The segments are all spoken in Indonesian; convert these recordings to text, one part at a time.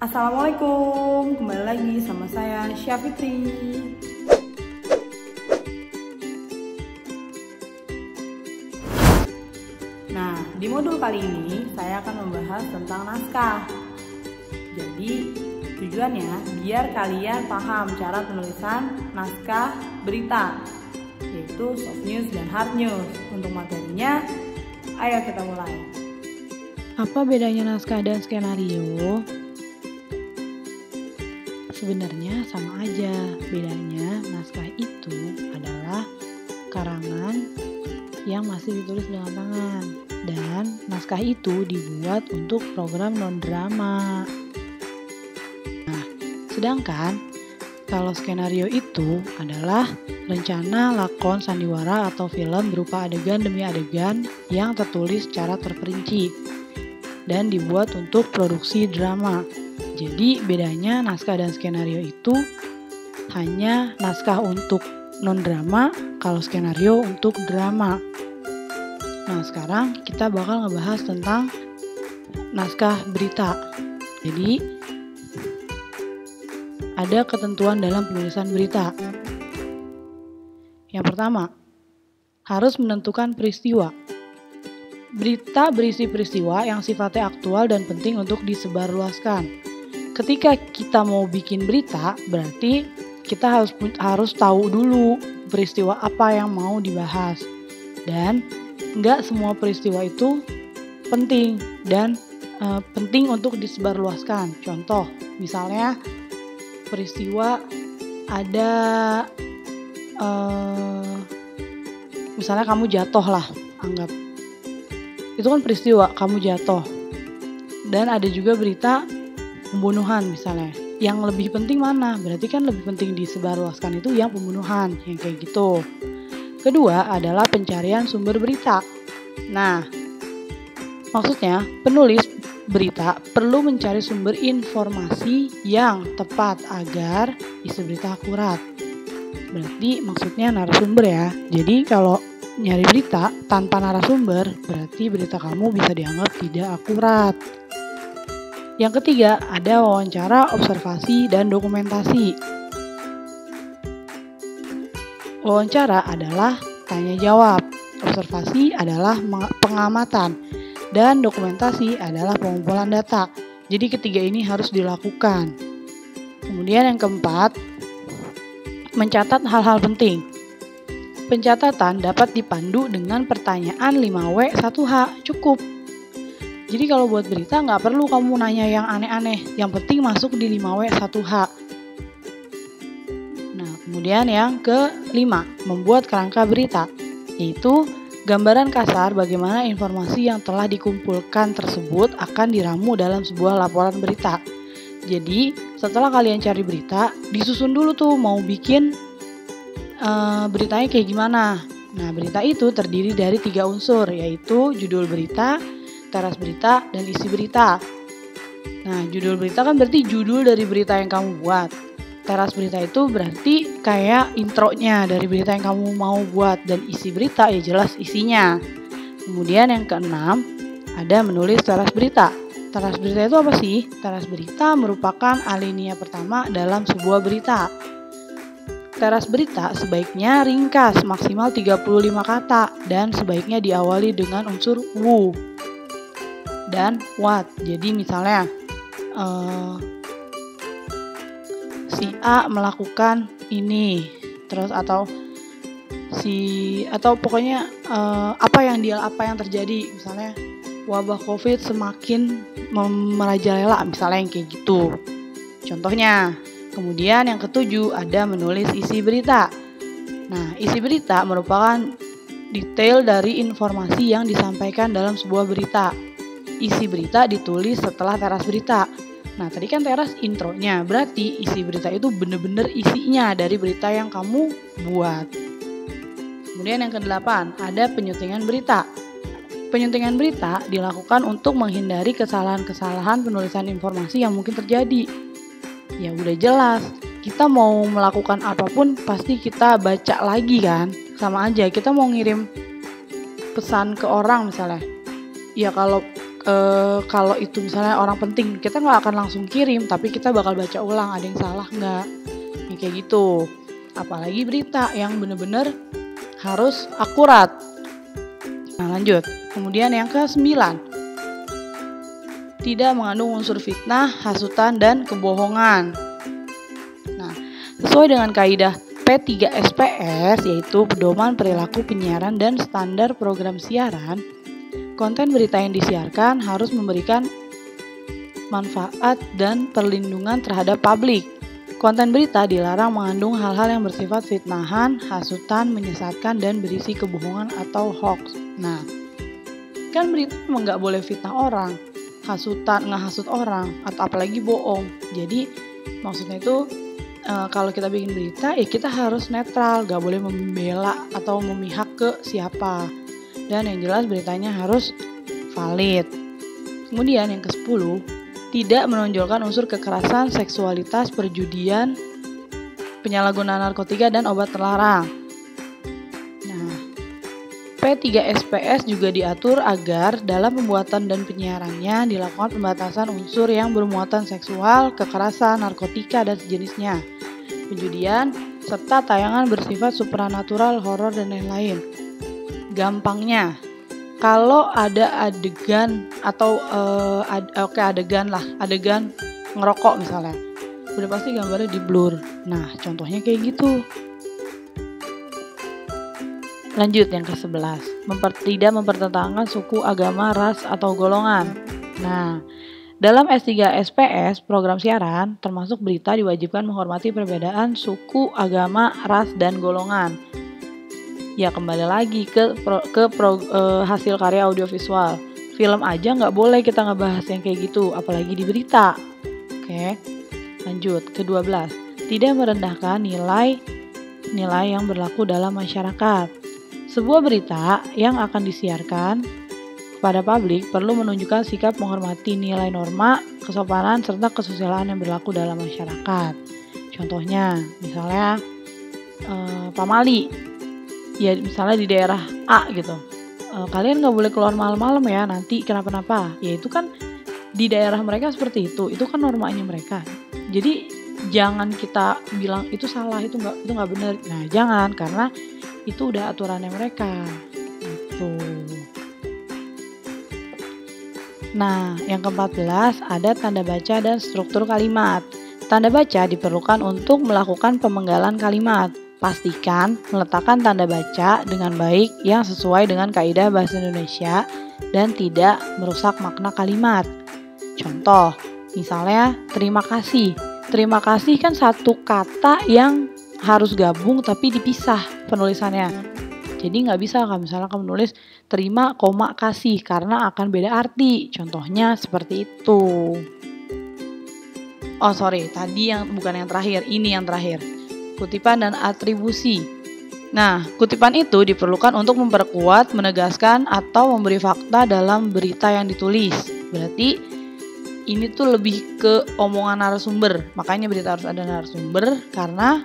Assalamualaikum, kembali lagi sama saya Syafitri. Nah, di modul kali ini saya akan membahas tentang naskah. Jadi, tujuannya biar kalian paham cara penulisan naskah berita, yaitu soft news dan hard news. Untuk materinya, ayo kita mulai. Apa bedanya naskah dan skenario? Sebenarnya sama aja, bedanya naskah itu adalah karangan yang masih ditulis dengan tangan, dan naskah itu dibuat untuk program non-drama. Nah, sedangkan kalau skenario itu adalah rencana lakon sandiwara atau film berupa adegan demi adegan yang tertulis secara terperinci dan dibuat untuk produksi drama. Jadi bedanya naskah dan skenario itu hanya naskah untuk non-drama, kalau skenario untuk drama. Nah, sekarang kita bakal ngebahas tentang naskah berita. Jadi ada ketentuan dalam penulisan berita. Yang pertama, harus menentukan peristiwa. Berita berisi peristiwa yang sifatnya aktual dan penting untuk disebarluaskan. Ketika kita mau bikin berita, berarti kita harus tahu dulu peristiwa apa yang mau dibahas. Dan nggak semua peristiwa itu penting dan penting untuk disebarluaskan. Contoh, misalnya peristiwa ada, misalnya kamu jatuh lah, anggap. Itu kan peristiwa, kamu jatuh. Dan ada juga berita pembunuhan misalnya. Yang lebih penting mana? Berarti kan lebih penting disebarluaskan itu yang pembunuhan, yang kayak gitu. Kedua adalah pencarian sumber berita. Nah, maksudnya penulis berita perlu mencari sumber informasi yang tepat agar isi berita akurat. Berarti maksudnya narasumber ya. Jadi kalau nyari berita tanpa narasumber, berarti berita kamu bisa dianggap tidak akurat. Yang ketiga, ada wawancara, observasi, dan dokumentasi. Wawancara adalah tanya jawab, observasi adalah pengamatan, dan dokumentasi adalah pengumpulan data. Jadi ketiga ini harus dilakukan. Kemudian yang keempat, mencatat hal-hal penting. Pencatatan dapat dipandu dengan pertanyaan 5W 1H, cukup. Jadi kalau buat berita nggak perlu kamu nanya yang aneh-aneh, yang penting masuk di 5W 1H. Nah, kemudian yang kelima, membuat kerangka berita, yaitu gambaran kasar bagaimana informasi yang telah dikumpulkan tersebut akan diramu dalam sebuah laporan berita. Jadi setelah kalian cari berita, disusun dulu tuh mau bikin beritanya kayak gimana. Nah, berita itu terdiri dari 3 unsur, yaitu judul berita, teras berita, dan isi berita. Nah, judul berita kan berarti judul dari berita yang kamu buat. Teras berita itu berarti kayak intronya dari berita yang kamu mau buat. Dan isi berita ya jelas isinya. Kemudian yang keenam, ada menulis teras berita. Teras berita itu apa sih? Teras berita merupakan alinea pertama dalam sebuah berita. Teras berita sebaiknya ringkas, maksimal 35 kata. Dan sebaiknya diawali dengan unsur who dan what. Jadi misalnya si A melakukan ini, terus atau pokoknya apa yang terjadi, misalnya wabah COVID semakin merajalela, misalnya yang kayak gitu. Contohnya. Kemudian yang ketujuh ada menulis isi berita. Nah, isi berita merupakan detail dari informasi yang disampaikan dalam sebuah berita. Isi berita ditulis setelah teras berita. Nah, tadi kan teras intronya, berarti isi berita itu bener-bener isinya dari berita yang kamu buat. Kemudian yang kedelapan, ada penyuntingan berita. Penyuntingan berita dilakukan untuk menghindari kesalahan-kesalahan penulisan informasi yang mungkin terjadi. Ya udah jelas, kita mau melakukan apapun pasti kita baca lagi kan. Sama aja, kita mau ngirim pesan ke orang misalnya. Ya kalau kalau itu misalnya orang penting, kita nggak akan langsung kirim, tapi kita bakal baca ulang ada yang salah nggak, kayak gitu. Apalagi berita yang bener-bener harus akurat. Nah lanjut, kemudian yang ke-9, tidak mengandung unsur fitnah, hasutan, dan kebohongan. Nah, sesuai dengan kaidah P3SPS, yaitu pedoman perilaku penyiaran dan standar program siaran, konten berita yang disiarkan harus memberikan manfaat dan perlindungan terhadap publik. Konten berita dilarang mengandung hal-hal yang bersifat fitnahan, hasutan, menyesatkan, dan berisi kebohongan atau hoax. Nah, kan berita memang nggak boleh fitnah orang, hasutan, ngehasut orang, atau apalagi bohong. Jadi maksudnya itu kalau kita bikin berita, ya kita harus netral, nggak boleh membela atau memihak ke siapa. Dan yang jelas beritanya harus valid. Kemudian yang ke-10, tidak menonjolkan unsur kekerasan, seksualitas, perjudian, penyalahgunaan narkotika, dan obat terlarang. Nah, P3SPS juga diatur agar dalam pembuatan dan penyiarannya dilakukan pembatasan unsur yang bermuatan seksual, kekerasan, narkotika, dan sejenisnya, penjudian, serta tayangan bersifat supranatural, horor, dan lain-lain. Gampangnya, kalau ada adegan atau adegan ngerokok misalnya, udah pasti gambarnya di blur. Nah, contohnya kayak gitu. Lanjut yang ke-11, tidak mempertentangkan suku, agama, ras, atau golongan. Nah, dalam S3SPS, program siaran, termasuk berita diwajibkan menghormati perbedaan suku, agama, ras, dan golongan. Ya kembali lagi ke hasil karya audiovisual. Film aja nggak boleh kita ngebahas yang kayak gitu, apalagi di berita. Oke, lanjut ke-12. Tidak merendahkan nilai yang berlaku dalam masyarakat. Sebuah berita yang akan disiarkan kepada publik perlu menunjukkan sikap menghormati nilai norma, kesopanan, serta kesusilaan yang berlaku dalam masyarakat. Contohnya, misalnya pamali. Ya misalnya di daerah A gitu, kalian nggak boleh keluar malam-malam ya, nanti kenapa-napa. Ya itu kan di daerah mereka seperti itu kan normanya mereka. Jadi jangan kita bilang itu salah, itu nggak benar. Nah jangan, karena itu udah aturannya mereka. Gitu. Nah yang ke-14 ada tanda baca dan struktur kalimat. Tanda baca diperlukan untuk melakukan pemenggalan kalimat. Pastikan meletakkan tanda baca dengan baik yang sesuai dengan kaidah bahasa Indonesia dan tidak merusak makna kalimat. Contoh, misalnya terima kasih. Terima kasih kan satu kata yang harus gabung tapi dipisah penulisannya. Jadi nggak bisa kalau misalnya kamu nulis terima, kasih, karena akan beda arti. Contohnya seperti itu. Oh sorry, tadi yang bukan yang terakhir, ini yang terakhir. Kutipan dan atribusi. Nah, kutipan itu diperlukan untuk memperkuat, menegaskan, atau memberi fakta dalam berita yang ditulis. Berarti ini tuh lebih ke omongan narasumber. Makanya berita harus ada narasumber karena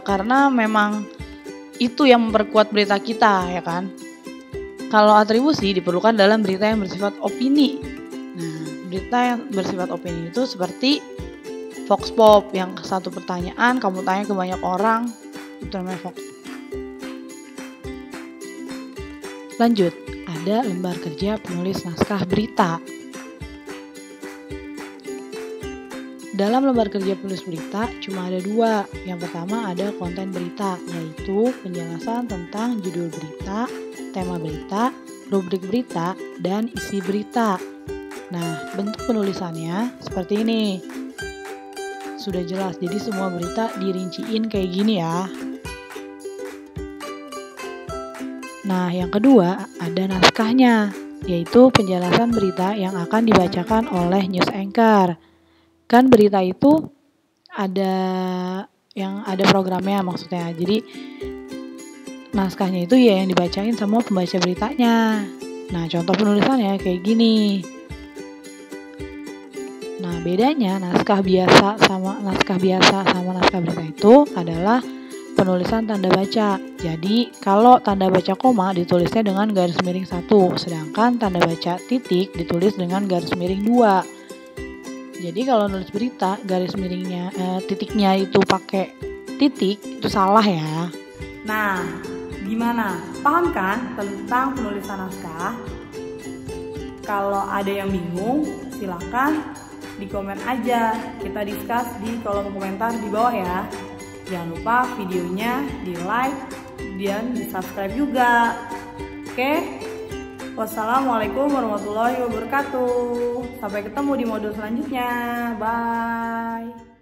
karena memang itu yang memperkuat berita kita, ya kan? Kalau atribusi diperlukan dalam berita yang bersifat opini. Nah, berita yang bersifat opini itu seperti Vox Pop, yang satu pertanyaan kamu tanya ke banyak orang, itu namanya Vox. Lanjut, ada lembar kerja penulis naskah berita. Dalam lembar kerja penulis berita cuma ada 2. Yang pertama ada konten berita, yaitu penjelasan tentang judul berita, tema berita, rubrik berita, dan isi berita. Nah, bentuk penulisannya seperti ini. Sudah jelas, jadi semua berita dirinciin kayak gini ya. Nah, yang kedua ada naskahnya, yaitu penjelasan berita yang akan dibacakan oleh news anchor. Kan berita itu ada programnya maksudnya. Jadi naskahnya itu ya yang dibacain sama pembaca beritanya. Nah, contoh penulisannya kayak gini. Nah, bedanya naskah biasa sama naskah berita itu adalah penulisan tanda baca. Jadi, kalau tanda baca koma ditulisnya dengan garis miring 1, sedangkan tanda baca titik ditulis dengan garis miring 2. Jadi, kalau nulis berita, garis miringnya, titiknya itu pakai titik, itu salah ya. Nah, gimana? Paham kan tentang penulisan naskah? Kalau ada yang bingung, silakan di komen aja. Kita discuss di kolom komentar di bawah ya. Jangan lupa videonya di like dan di subscribe juga. Oke? Wassalamualaikum warahmatullahi wabarakatuh. Sampai ketemu di modul selanjutnya. Bye.